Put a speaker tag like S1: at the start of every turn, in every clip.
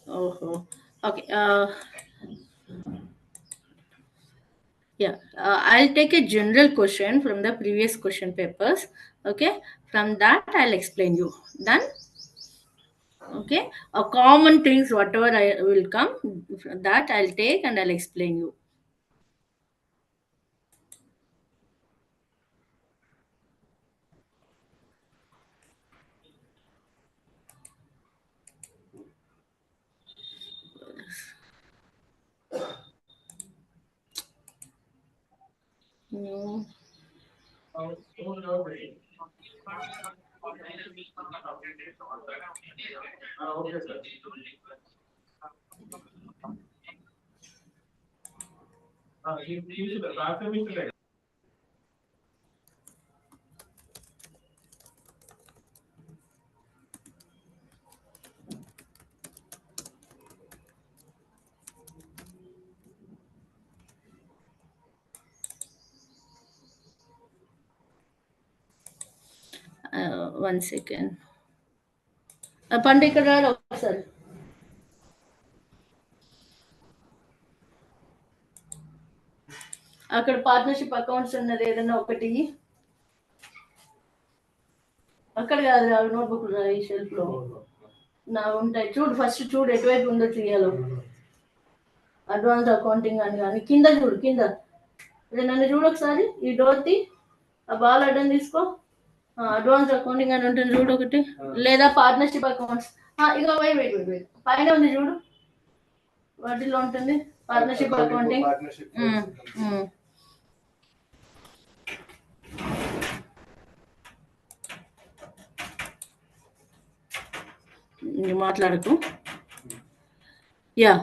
S1: Oh, okay. Yeah, I'll take a general question from the previous question papers. Okay, from that I'll explain you. Done. Okay, common things whatever I will come, that I'll take and I'll explain you. No. One second. పండు ఇక్కడ రారా ఒకసారి. అక్కడ partnership accounts ఉన్నది ఏదైనా ఒకటి. అక్కడ కాదు నోట్బుక్ ఈ షెల్ఫ్ లో నా ఉంటాయి చూడు, ఫస్ట్ చూడు ఎటువైపు ఉందో తీయాలో. అడ్వాన్స్ అకౌంటింగ్ అని కానీ కింద చూడు, కింద నన్ను చూడు ఒకసారి. ఈ డోర్ తి, ఆ బాల్ అడ్డం తీసుకో. అడ్వాన్స్ అకౌంటింగ్ అని ఉంటుంది చూడు ఒకటి, లేదా పార్ట్నర్షిప్ అకౌంట్స్. ఇక వెయిట్ పైన ఉంది చూడు, వాటిలో ఉంటుంది పార్ట్నర్షిప్ అకౌంటింగ్. మాట్లాడకు. Yeah,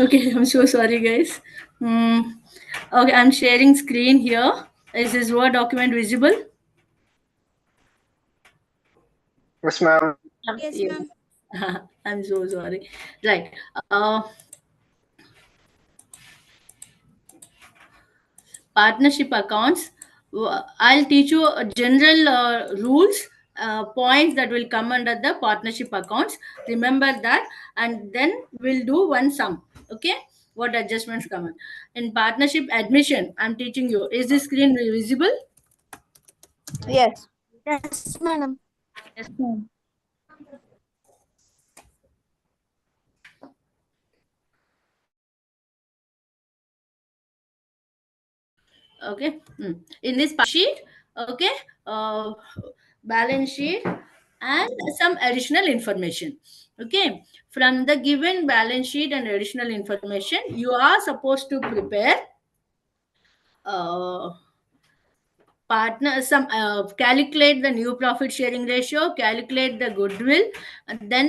S1: okay. I'm so sorry guys. Okay, I'm sharing screen here. Is this Word document visible?
S2: Yes, ma'am.
S3: Yes,
S1: Yeah.
S3: ma'am.
S1: I'm so sorry. Right. Partnership accounts. I'll teach you general rules, points that will come under the partnership accounts. Remember that, and then we'll do one sum. Okay, what adjustments come in partnership admission. I'm teaching you. Is this screen visible?
S3: Yes. Yes, madam.
S1: Yes. Okay. In this sheet, okay, balance sheet and some additional information. Okay, from the given balance sheet and additional information, you are supposed to prepare calculate the new profit sharing ratio, calculate the goodwill, and then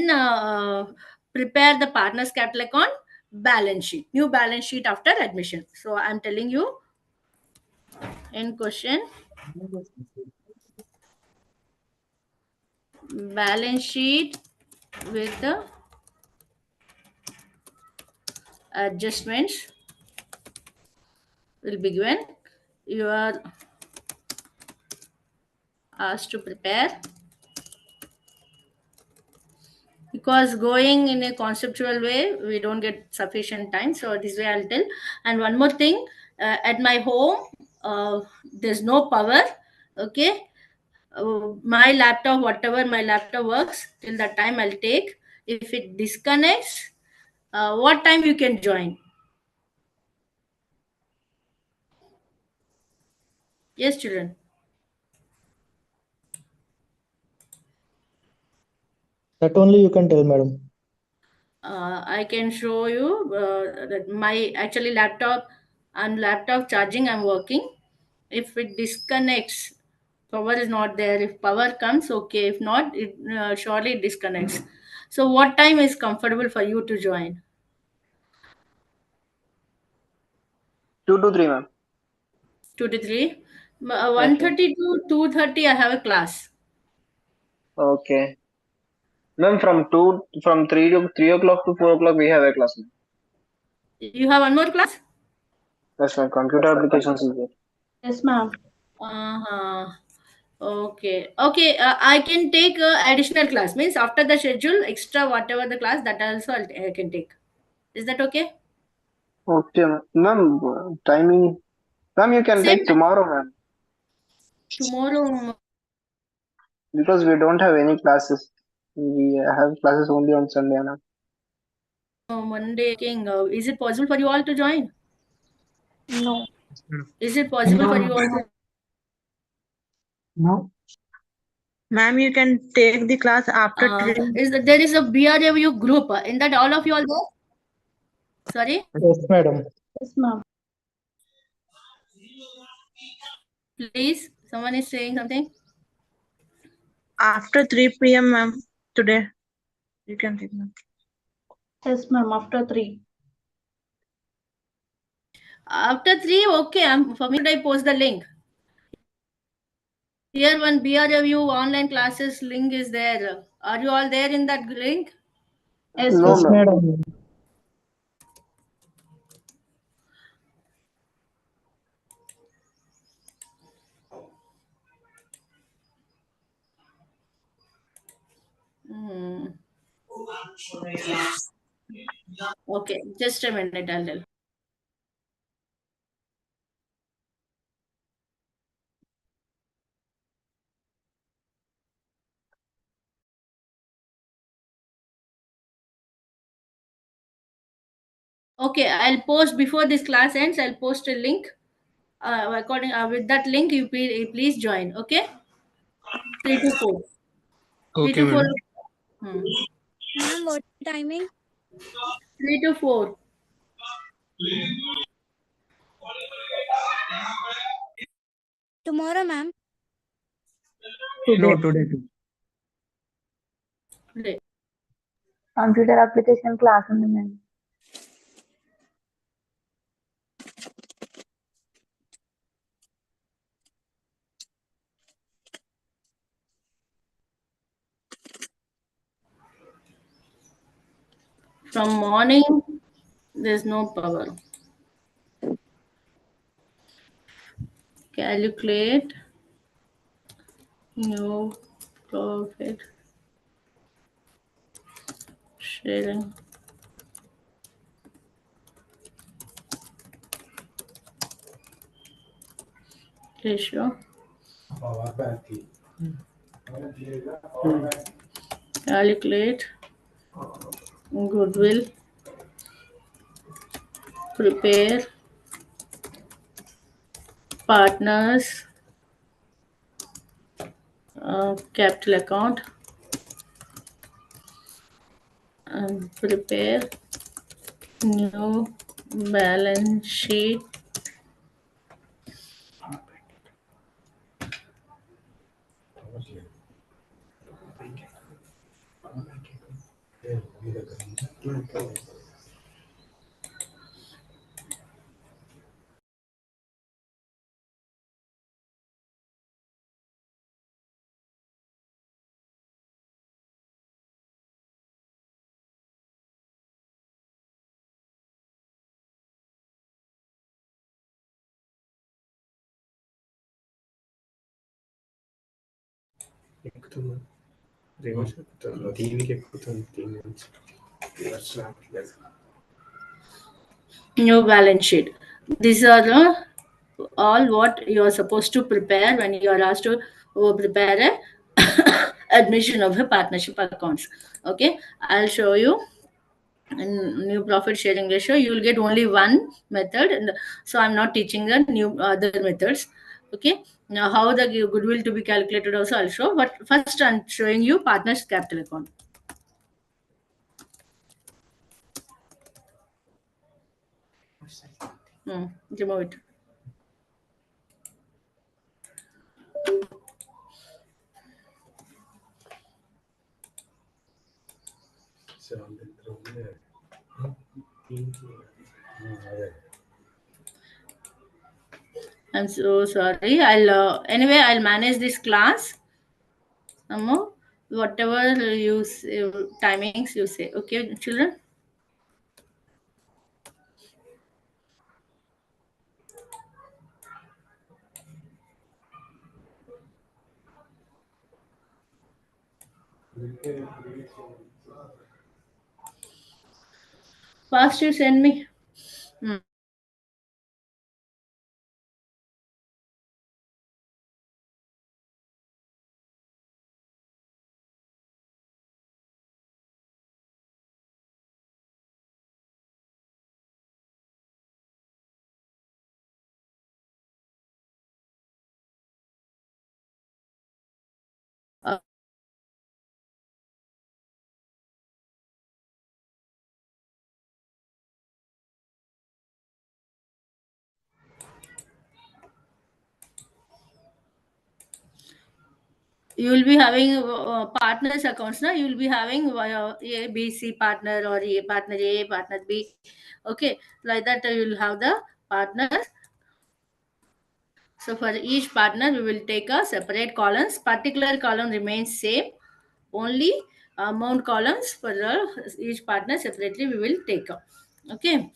S1: prepare the partners capital account, balance sheet, new balance sheet after admission. So I'm telling you in question, balance sheet with the adjustments will be given. You are asked to prepare, because going in a conceptual way we don't get sufficient time, so this way I'll tell. And one more thing, at my home there's no power. Okay, my laptop, whatever my laptop works till that time I'll take. If it disconnects, what time you can join? Yes, children.
S4: That only you can tell, madam.
S1: I can show you that my actually laptop and laptop charging I'm working. If it disconnects, power is not there. If power comes, okay. If not, it surely disconnects. So what time is comfortable for you to join?
S2: 2 to 3, ma'am.
S1: 2 to 3. 1:30 to 2:30 I have a class.
S2: Okay. Ma'am, from 3 o'clock to 4 o'clock we have a class, ma'am.
S1: You have one more class?
S2: Yes, ma'am. Computer applications is there.
S3: Yes, ma'am.
S1: Uh-huh. Okay. Okay. I can take additional class. Means after the schedule, extra whatever the class that also I can take. Is that okay?
S2: Okay, ma'am. Ma'am, timing. Ma'am, you can
S1: Same
S2: take tomorrow, ma'am.
S1: tomorrow.
S2: Because we don't have any classes. We have classes only on Sunday, ma'am.
S1: Monday. King. Is it possible for you all to join?
S3: No.
S1: Is it possible for you all to?
S4: No.
S5: Ma'am, you can take the class after 3.
S1: Is that there is a BRW group in that all of you all there? Sorry,
S4: Yes, madam.
S3: Yes, ma'am.
S1: please. Someone is saying something.
S5: After 3 p.m. ma'am, today. You can take, ma'am.
S3: Yes, ma'am. After 3.
S1: After 3, okay. For me, I post the link. Here one BRW online classes link is there. Are you all there in that link?
S3: Yes,
S2: No,
S4: Yes,
S2: ma'am.
S4: madam.
S1: Hmm. Okay, just a minute, I'll tell. Okay, I'll post before this class ends. I'll post a link. According with that link, you please join. Okay, 3 to 4. Three
S6: Okay,
S1: to four.
S6: madam.
S1: Hmm.
S3: Ma'am, what timing?
S1: 3 to 4.
S3: Tomorrow, ma'am.
S6: No, today.
S1: Today.
S5: Computer application class ఉంది ma'am.
S1: From morning, there's no power. Calculate new profit sharing ratio. Calculate goodwill. Prepare partners capital account and prepare new balance sheet.
S6: ఎక్కుతున్నా reverse ఎక్కుతున్నా దీనికి ఎక్కుతుంది దీని నుంచి reverse రావట్లేదు
S1: New balance sheet. These are the all what you are supposed to prepare when you are asked to prepare a admission of a partnership accounts. Okay, I'll show you in new profit sharing ratio. You will get only one method, and so I'm not teaching the new other methods. Okay, now how the goodwill to be calculated also I'll show, but first I'm showing you partners capital account. Remove it. I'm so sorry. I'll anyway I'll manage this class. Whatever you say, timings you say. Okay, children. First you send me. You will be having partners accounts now. You will be having A, B, C partner, or A, partner B. Okay, like that you will have the partners. So for each partner, we will take a separate columns. Particular column remains same. Only amount columns for each partner separately we will take up. Okay.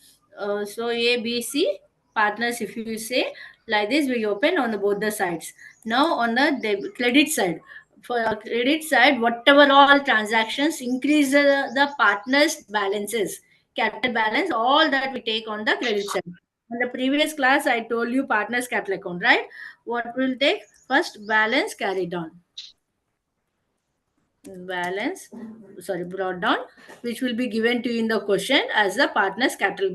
S1: So A, B, C partners, if you say like this, we open on the both the sides. Now on the credit side, for credit side, whatever all transactions increase the partners balances, capital balance, all that we take on the credit side. In the previous class, I told you partners capital account, right? What will take? First, balance carried on. Balance, sorry, brought down, which will be given to you in the question as the partners capital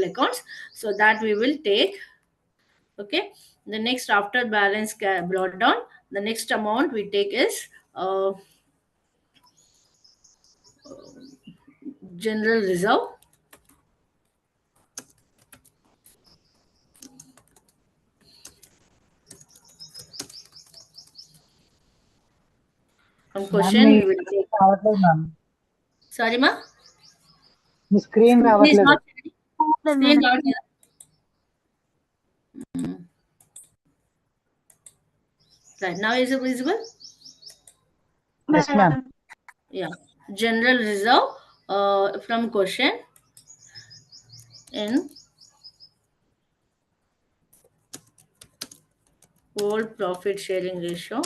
S1: accounts. So that we will take. Okay. The next, after balance brought down, the next amount we take is general reserve. From question we will take. Sorry, ma.
S4: Me screen
S1: Screen is
S4: రావట్లేదు
S1: not screen not here. Right now is it visible?
S4: Yes ma'am
S1: Yeah. General reserve from question in old profit sharing ratio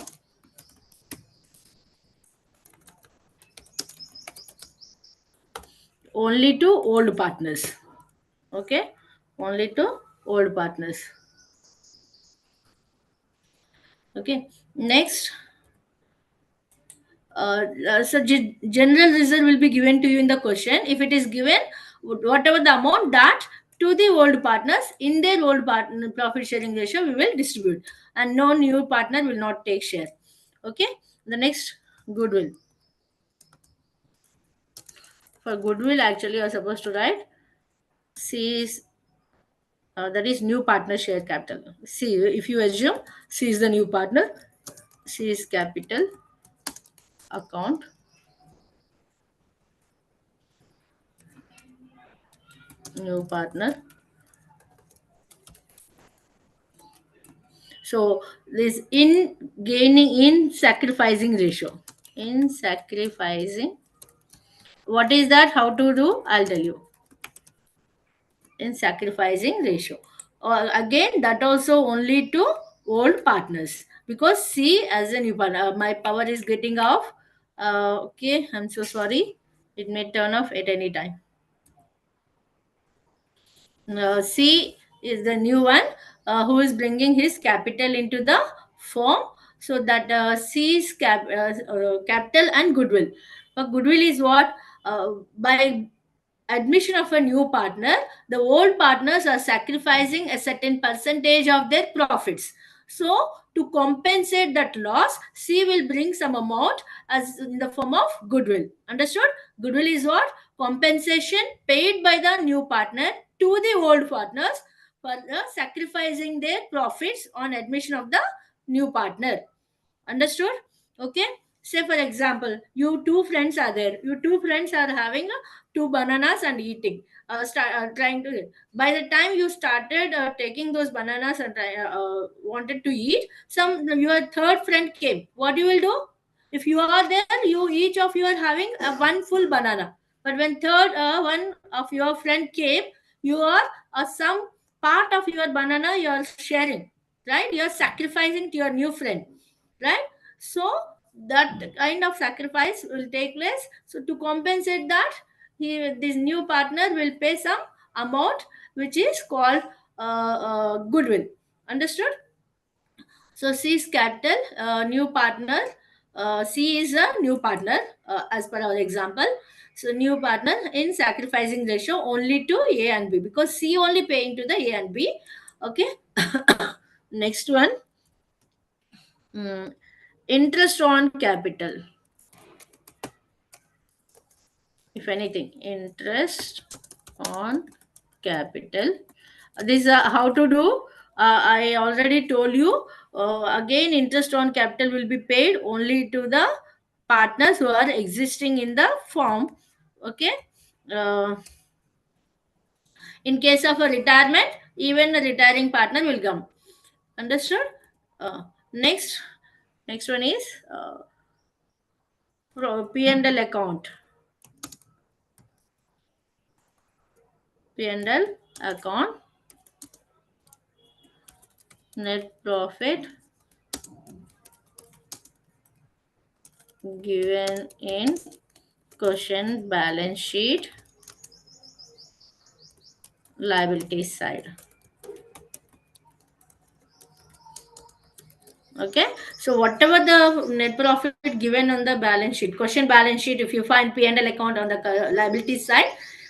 S1: only to old partners. Okay, only to old partners. Okay, next, general reserve will be given to you in the question. If it is given, whatever the amount, that to the old partners in their old partner profit sharing ratio we will distribute, and no new partner will not take share. Okay, the next, goodwill. For goodwill, actually you are supposed to write C is that is new partner share capital. C, if you assume C is the new partner, C is capital account, new partner. So this in gaining, in sacrificing ratio, in sacrificing. What is that? How to do? I'll tell you. In sacrificing ratio. Again, that also only to old partners, because C as a new partner. My power is getting off. Okay, I'm so sorry. It may turn off at any time. C is the new one who is bringing his capital into the firm. So that C is capital and goodwill. Goodwill is what? By admission of a new partner, the old partners are sacrificing a certain percentage of their profits. So to compensate that loss, C will bring some amount as in the form of goodwill. Understood? Goodwill is what? Compensation paid by the new partner to the old partners for sacrificing their profits on admission of the new partner. Understood? Okay. Say for example, you two friends are there. You two friends are having two bananas and eating. Trying to. By the time you started taking those bananas and wanted to eat, your third friend came. What you will do? If you are there, you each of you are having one full banana. But when third one of your friend came, you are some part of your banana you are sharing, right? You are sacrificing to your new friend, right? So that kind of sacrifice will take place. So to compensate that, this new partner will pay some amount which is called goodwill. Understood? So C is capital, new partner. C is a new partner as per our example. So new partner in sacrificing ratio only to A and B, because C only paying to the A and B. Okay. Next one, interest on capital. If anything, interest on capital. This how to do. I already told you. Again, interest on capital will be paid only to the partners who are existing in the firm. Okay. Uh, in case of a retirement, even a retiring partner will come. Understood? Next, next one is P&L account. P&L account, net profit given in question balance sheet, liability side. Okay, so whatever the net profit given on the balance sheet, question balance sheet, if you find P&L account on the liability side,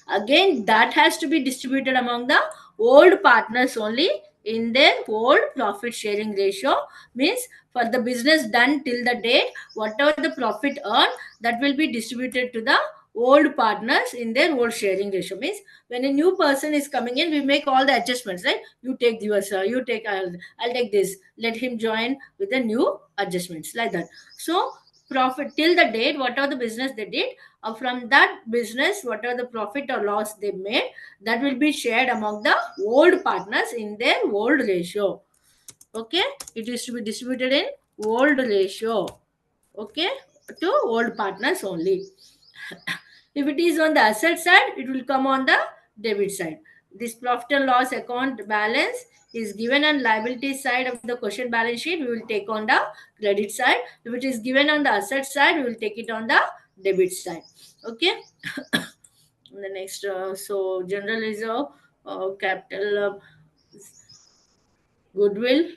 S1: again that has to be distributed among the old partners only in their old profit sharing ratio. Means for the business done till the date, whatever the profit earned, that will be distributed to the old partners in their old sharing ratio. Means when a new person is coming in, we make all the adjustments, right? You take yours, you take, I'll take this, let him join with the new adjustments, like that. So profit till the date, whatever the business they did, from that business, whatever the profit or loss they made, that will be shared among the old partners in their old ratio. Okay, it is to be distributed in old ratio. Okay, to old partners only. If it is on the asset side, it will come on the debit side. This profit and loss account balance is given on liability side of the question balance sheet, we will take on the credit side. If it is given on the asset side, we will take it on the debit side. Okay. The next, so general reserve, capital, goodwill,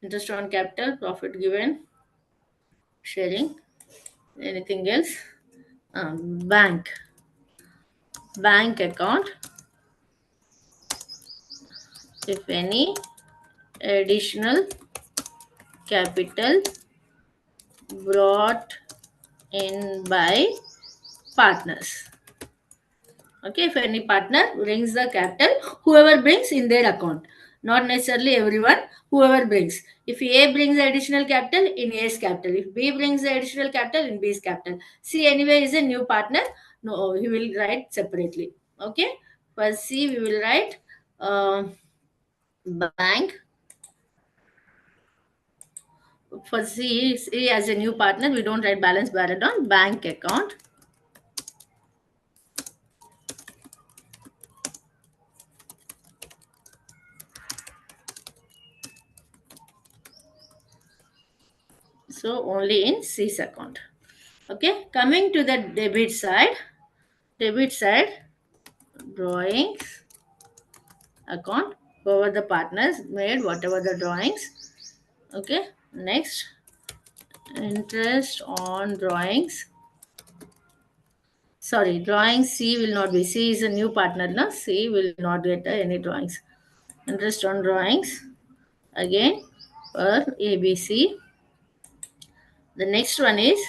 S1: interest on capital, profit given, sharing. Anything else? Bank account. If any additional capital brought in by partners. Okay, if any partner brings the capital, whoever brings in their account, not necessarily everyone, whoever brings. If A brings the additional capital, in A's capital. If B brings the additional capital, in B's capital. C anyway is a new partner, no, he will write separately. Okay, for C we will write bank. For C as a new partner, we don't write balance balance on bank account. So only in C's account. Okay, coming to the debit side, drawings account, whoever the partners made, whatever the drawings. Okay, next, interest on drawings. Sorry, drawing C will not be. C is a new partner, no? C will not get any drawings. Interest on drawings again for ABC. The next one is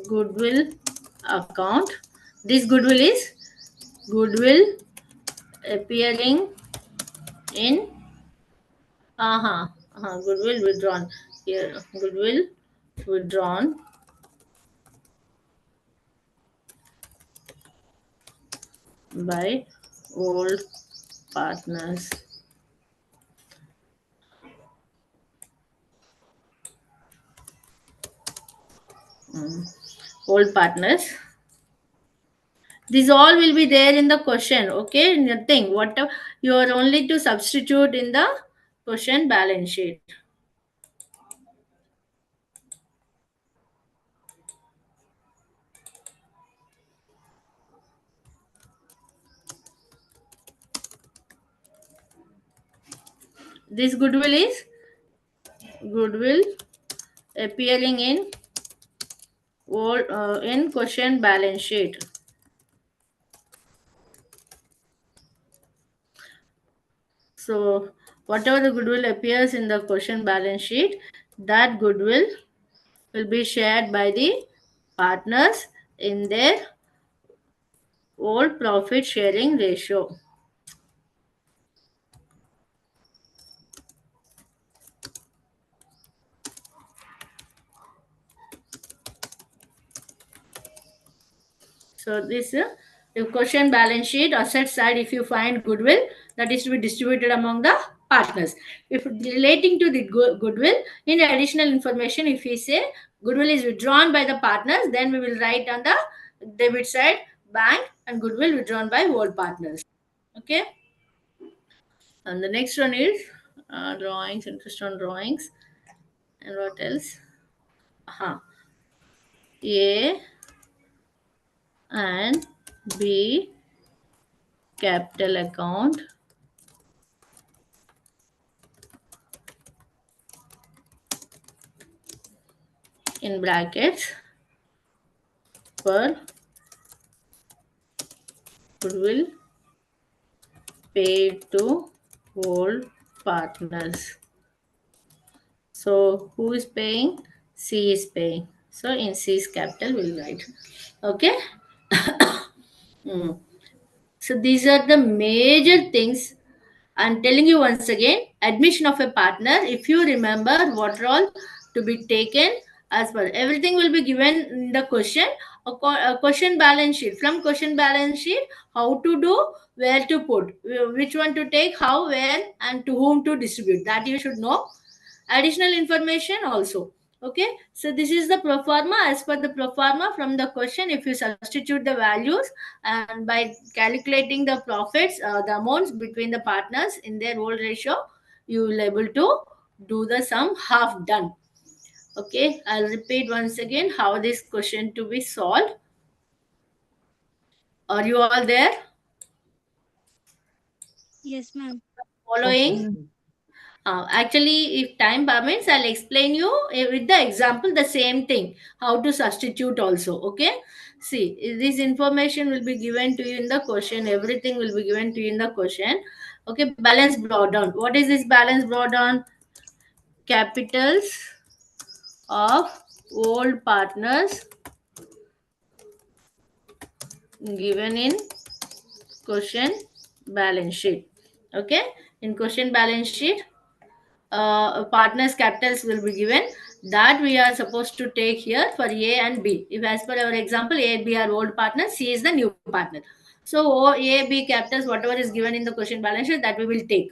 S1: goodwill account. This goodwill is goodwill appearing in goodwill withdrawn. Here, goodwill withdrawn by old partners. Old partners. These all will be there in the question. Okay, nothing. What you are only to substitute in the question balance sheet. This goodwill is goodwill appearing in in question balance sheet. So whatever the goodwill appears in the question balance sheet, that goodwill will be shared by the partners in their old profit sharing ratio. So this the question balance sheet asset side, if you find goodwill, that is to be distributed among the partners. If relating to the goodwill, in additional information, if we say goodwill is withdrawn by the partners, then we will write on the debit side bank and goodwill withdrawn by all partners. Okay. And the next one is drawings, interest on drawings, and what else? A and B capital account in brackets for goodwill paid to old partners. So who is paying? C is paying. So in C's capital we'll write. Okay. Mm. So these are the major things. I'm telling you once again, admission of a partner, if you remember what are all to be taken as per everything will be given in the question, a question balance sheet. From question balance sheet, how to do, where to put, which one to take, how, where, and to whom to distribute. That you should know. Additional information also. Okay, so this is the pro forma. As per the pro forma from the question, if you substitute the values and by calculating the profits, the amounts between the partners in their old ratio, you will able to do the sum half done. Okay, I'll repeat once again how this question to be solved. Are you all there?
S3: Yes, ma'am.
S1: Following? Actually, if time permits, I'll explain you with the example the same thing, how to substitute also. Okay. See, this information will be given to you in the question. Everything will be given to you in the question. Okay. Balance brought down. What is this balance brought down? Capitals of old partners given in question balance sheet. Okay. In question balance sheet, partners capitals will be given, that we are supposed to take here for A and B. If as per our example, A and B are old partners, C is the new partner. So A, B capitals, whatever is given in the question balance sheet, that we will take.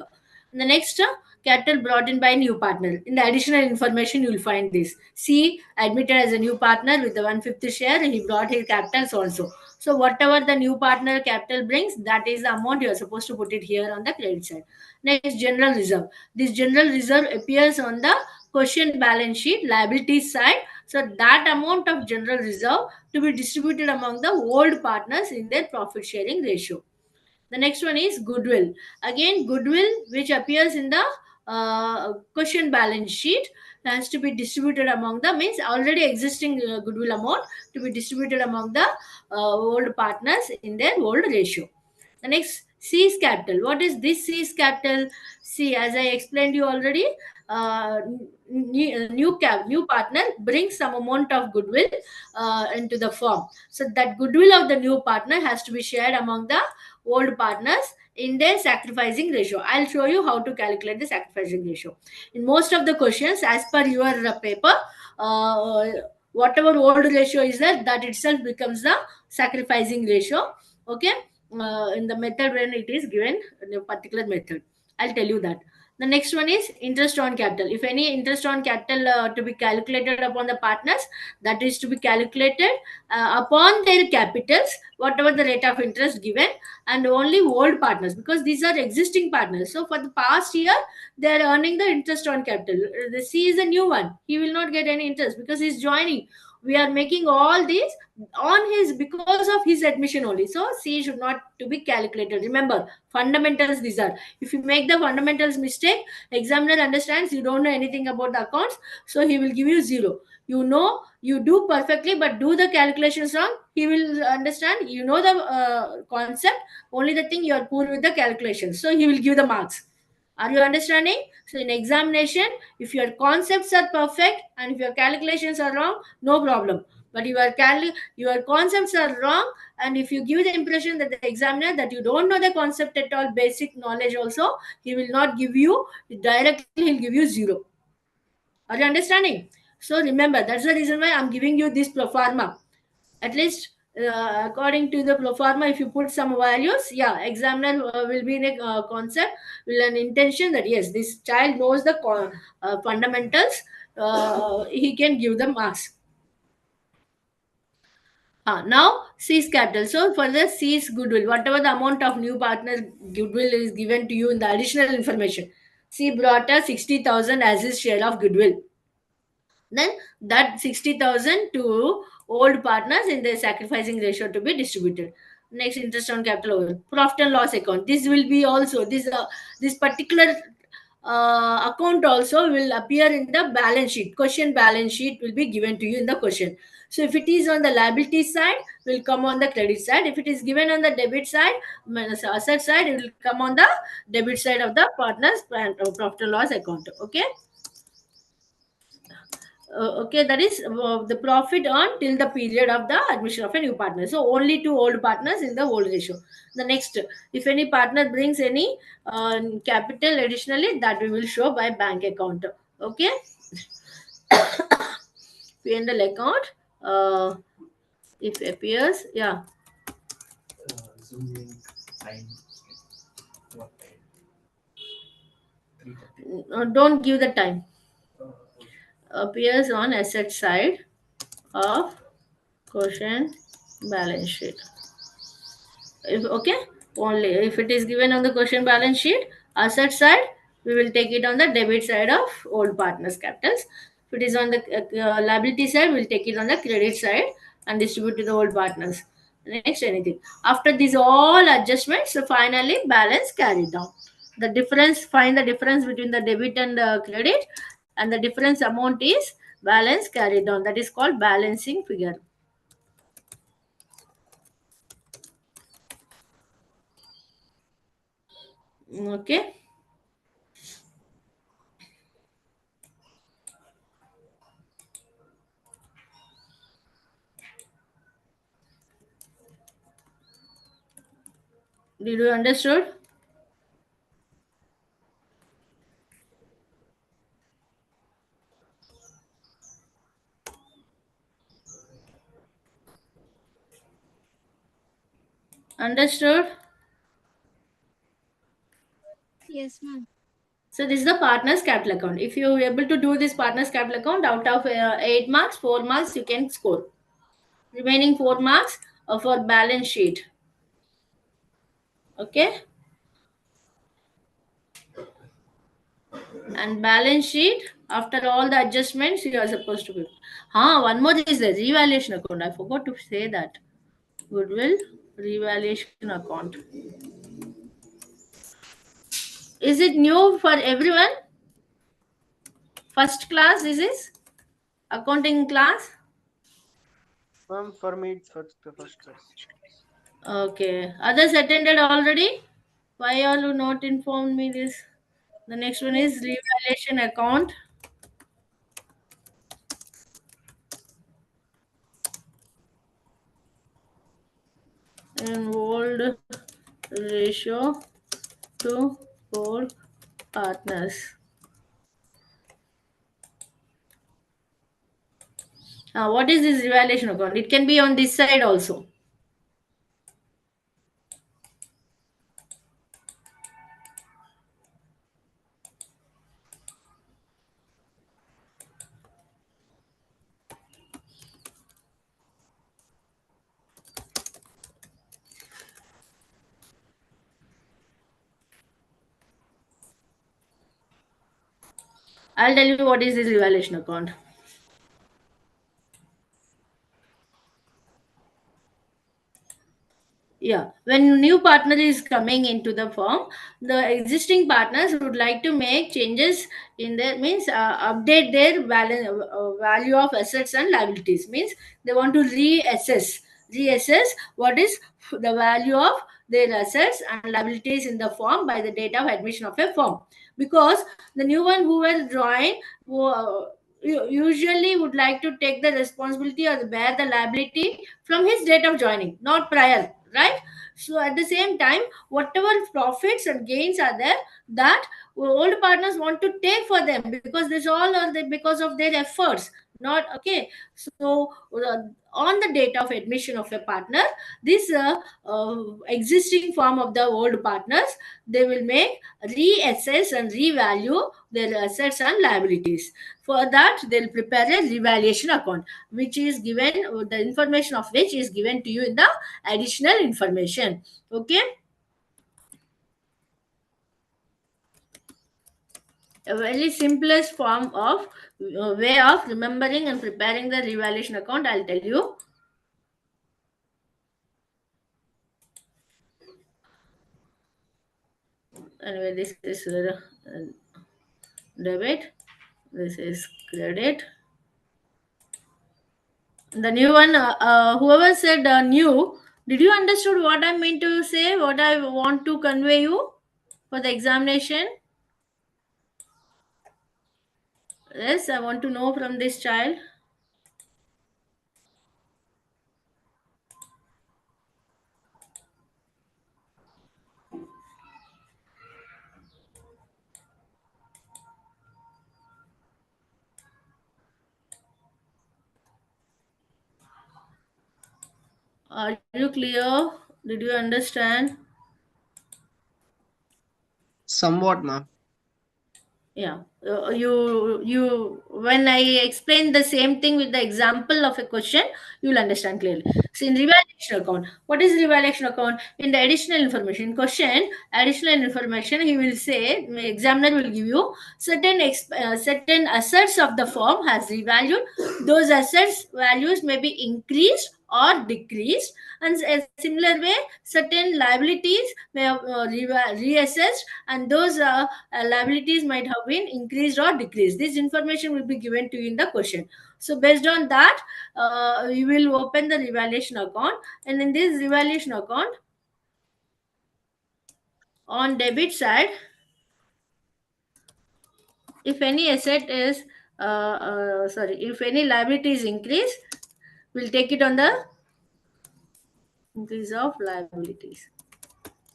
S1: The next capital brought in by new partner. In the additional information, you will find this. C admitted as a new partner with the 1/5 share, and he brought his capitals also. So whatever the new partner capital brings, that is the amount you are supposed to put it here on the credit side. Next, general reserve. This general reserve appears on the question balance sheet liabilities side. So that amount of general reserve to be distributed among the old partners in their profit sharing ratio. The next one is goodwill. Again, goodwill which appears in the question balance sheet has to be distributed among the means already existing goodwill amount to be distributed among the old partners in their old ratio. The next, C's capital. What is this C's capital? C, as I explained you already, new partner brings some amount of goodwill into the firm. So that goodwill of the new partner has to be shared among the old partners in their sacrificing ratio. I'll show you how to calculate the sacrificing ratio. In most of the questions, as per your paper, uh, whatever old ratio is there, that itself becomes the sacrificing ratio. Okay, in the method when it is given in a particular method, I'll tell you that. The next one is interest on capital. If any interest on capital to be calculated upon the partners, that is to be calculated upon their capitals, whatever the rate of interest given, and only old partners, because these are existing partners. So for the past year, they are earning the interest on capital. The C is a new one. He will not get any interest because he's joining. we are making all these on his, because of his admission only. So C should not to be calculated. Remember, fundamentals these are. If you make the fundamentals mistake, examiner understands you don't know anything about the accounts, so he will give you 0. You know, you do perfectly, but do the calculations wrong, he will understand you know the concept, only the thing you are poor with the calculations, so he will give the marks. Are you understanding? So in examination, if your concepts are perfect and if your calculations are wrong, no problem. But your concepts are wrong, and if you give the impression that the examiner that you don't know the concept at all, basic knowledge also, he will not give you directly. He'll give you 0. Are you understanding? So remember, that's the reason why I'm giving you this pro forma. At least according to the pro forma, if you put some values, yeah, examiner will be in a concept, will an intention that yes, this child knows the fundamentals, he can give the marks. Now C is capital. So for the C is goodwill. Whatever the amount of new partner goodwill is given to you in the additional information. C brought us 60,000 as his share of goodwill. Then that 60,000 to old partners in the sacrificing ratio to be distributed. Next, interest on capital over profit and loss account. This will be also this particular account also will appear in the balance sheet. Question balance sheet will be given to you in the question. So if it is on the liability side, will come on the credit side. If it is given on the debit side, minus asset side, it will come on the debit side of the partner's profit and loss account. Okay. Okay, that is the profit earned till the period of the admission of a new partner. So only 2 old partners in the old ratio. The next, if any partner brings any capital additionally, that we will show by bank account. Okay. P&L account, if appears, yeah.
S6: Zoom link time. What time? 3:30.
S1: Don't give the time.
S6: Okay.
S1: Appears on asset side of quotient balance sheet. If, okay, only if it is given on the question balance sheet asset side, we will take it on the debit side of old partners capitals. If it is on the liability side, we'll take it on the credit side and distribute to the old partners. Next, anything after these all adjustments, so finally balance carried down. The difference, find the difference between the debit and credit, and the difference amount is balance carried down. That is called balancing figure. Okay. Did you understood? Understood?
S3: Yes, ma'am.
S1: So this is the partner's capital account. If you are able to do this partner's capital account, out of 8 marks, 4 marks you can score. Remaining 4 marks for balance sheet. Okay. And balance sheet, after all the adjustments, you are supposed to be. One more is the revaluation account. I forgot to say that. Goodwill revaluation account. Is it new for everyone? First class, this is accounting class.
S2: For me, it's first class.
S1: Okay. Others attended already? Why all you not informed me this? The next one is revaluation account. Involved ratio to four partners. What is this revaluation account? It can be on this side also. I'll tell you what is this revaluation account. Yeah, when new partner is coming into the firm, the existing partners would like to make changes in their, means update their value of assets and liabilities, means they want to reassess what is the value of their assets and liabilities in the firm by the date of admission of a firm, because the new one who will join, who usually would like to take the responsibility or bear the liability from his date of joining, not prior, right? So at the same time, whatever profits and gains are there, that old partners want to take for them, because this all are because of their efforts, not okay. So on the date of admission of a partner, this existing form of the old partners, they will make reassess and revalue their assets and liabilities. For that, they'll prepare a revaluation account, which is given, the information of which is given to you in the additional information. Okay, a very simplest form of way of remembering and preparing the revaluation account, I'll tell you. Anyway, this is debit, this is credit. The new one, whoever said new, did you understood what I mean to say, what I want to convey you for the examination? Yes, I want to know from this child. Are you clear? Did you understand?
S7: Somewhat, ma'am.
S1: Yeah, you when I explain the same thing with the example of a question, you'll understand clearly. So in revaluation account, what is revaluation account? In the additional information question, additional information, he will say, examiner will give you certain assets of the firm has revalued. Those assets values may be increased or decreased, and a similar way, certain liabilities may have reassessed, and those liabilities might have been increased or decreased. This information will be given to you in the question. So based on that, you will open the revaluation account, and in this revaluation account, on debit side, if any asset is if any liability is increased, we'll take it on the increase of liabilities,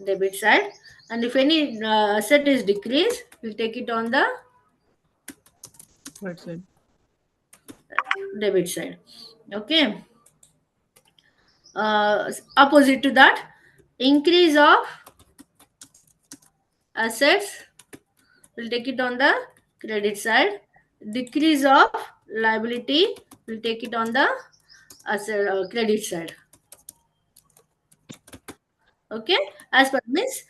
S1: debit side, and if any asset is decreased, we'll take it on the
S7: Right side.
S1: debit side. Okay, opposite to that, increase of assets, we'll take it on the credit side. Decrease of liability, we'll take it on the asset credit side. Okay, as per this,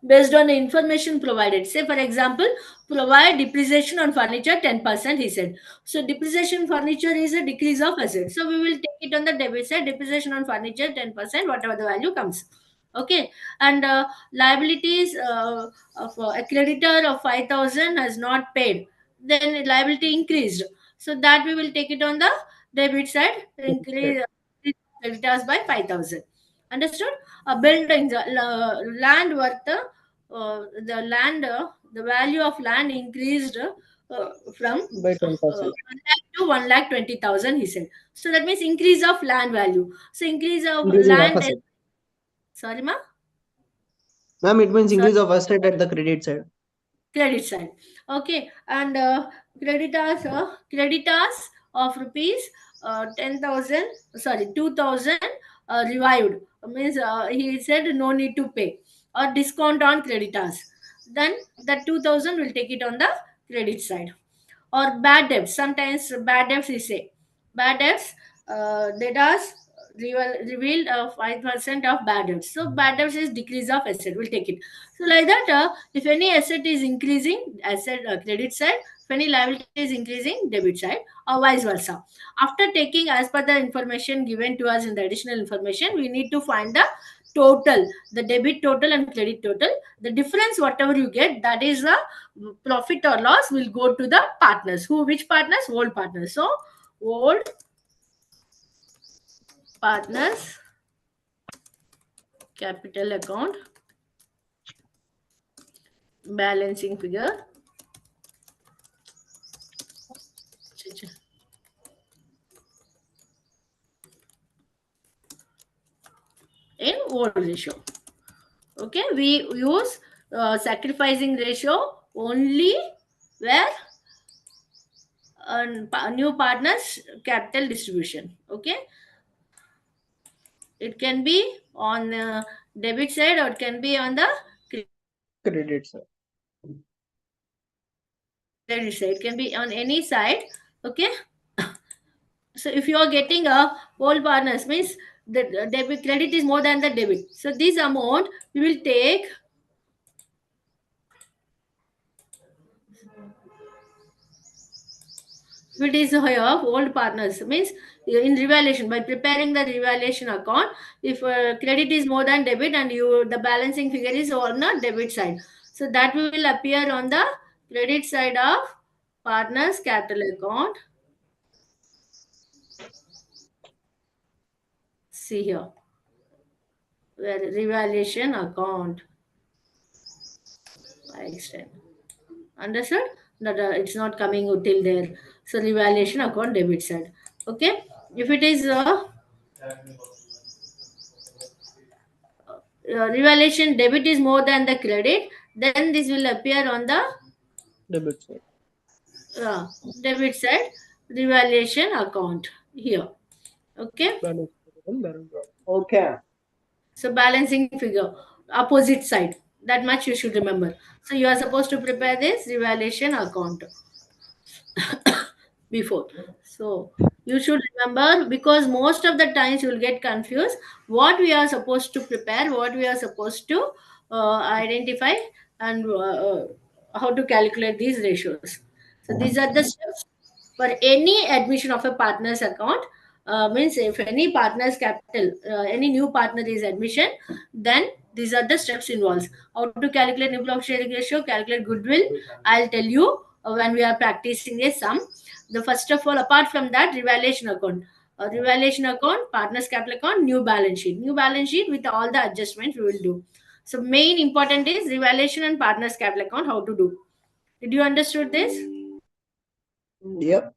S1: based on the information provided, say for example, provide depreciation on furniture 10%, he said. So depreciation furniture is a decrease of asset, so we will take it on the debit side, depreciation on furniture 10%, whatever the value comes. Okay, and liabilities of a creditor of 5,000 has not paid, then liability increased, so that we will take it on the debit side, increase creditors by 5,000. Understood? Buildings, land worth, the land, the value of land increased from
S2: by
S1: 1
S2: 10%.
S1: lakh to 1,20,000, he said. So that means increase of land value. So increase of
S7: Increasing of
S1: land,
S7: asset.
S1: sorry, ma?
S7: Ma'am, it means
S1: Sorry,
S7: increase of asset at the credit side.
S1: credit side. Okay, and creditors of rupees 10,000, sorry, 2,000 revived, means he said no need to pay or discount on creditors, then that 2,000 will take it on the credit side. Or bad debts, sometimes bad debts we say, bad debts, debtors revealed 5% of bad debts, so bad debts is decrease of asset, we'll take it. So like that, if any asset is increasing, asset credit side, if any liability is increasing, debit side, or vice versa. After taking as per the information given to us in the additional information, we need to find the total, the debit total and credit total. The difference, whatever you get, that is the profit or loss, will go to the partners. Which partners? Old partners. So old partners capital account balancing figure in old ratio. Okay, we use sacrificing ratio only where new partners capital distribution. Okay, it can be on debit side or it can be on the
S7: Credit side.
S1: credit side. It can be on any side. Okay, so if you are getting a whole partners, means the debit credit is more than the debit, so this amount we will take. If it is of old partners, means in revaluation, by preparing the revaluation account, if credit is more than debit and the balancing figure is on the debit side, so that will appear on the credit side of partners capital account. See here, where revaluation account I extend. Understood? That it's not coming till there. So revaluation account debit side. Okay. If it is revaluation debit is more than the credit, then this will appear on the
S7: Debit side.
S1: uh, debit side revaluation account here. Okay.
S7: Balance. Balance. Okay.
S1: So balancing figure, opposite side. That much you should remember. So you are supposed to prepare this revaluation account before. So you should remember, because most of the times you will get confused what we are supposed to prepare, what we are supposed to identify, and how to calculate these ratios. So these are the steps for any admission of a partner's account. Means if any partner's capital, any new partner is admission, then these are the steps involved. How to calculate new block sharing ratio, calculate goodwill, I'll tell you when we are practicing a sum. The first of all, apart from that, revaluation account, partners capital account, new balance sheet with all the adjustments we will do. So main important is revaluation and partners capital account, how to do. Did you understood this?
S7: Yep.